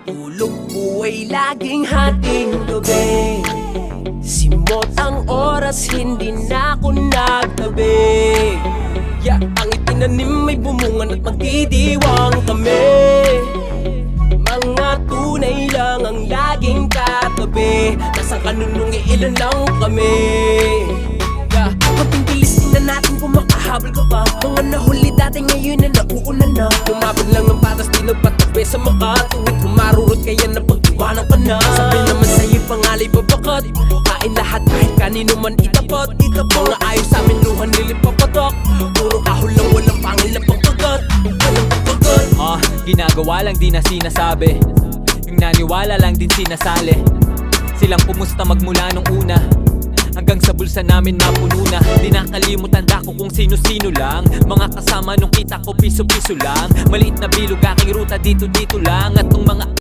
Tulog ko ay laging hating gabi. Simot ang oras, hindi na ako nagtabi. Ang itinanim may bumungan at magdidiwang kami. Mga tunay lang ang laging katabi. Nasang kanunong ilan lang kami. Konting bilis din na natin kung makahabol ka pa. Mga nahuli dati ngayon na nauuna na. Lumabad lang ng patas, di nagpatabi sa makatuwid. Humarurot kaya na pag-iwanan ka na. Sabi naman sa'yo pangalay babakat. Kain lahat kahit kanino man itapat. Mga ayos sa amin luhan nilipapatok. Puro kahol lang walang pangilan pang kagat. Walang pagkagat. Ginagawa lang di na sinasabi. Yung naniwala lang din sinasali. Silang pumusta magmula nung una hanggang sa bulsa namin mapuno na. Di nakalimutan ko kung sino-sino lang. Mga kasama nung kita ko piso-piso lang. Maliit na bilog aking ruta dito-dito lang. At nung mga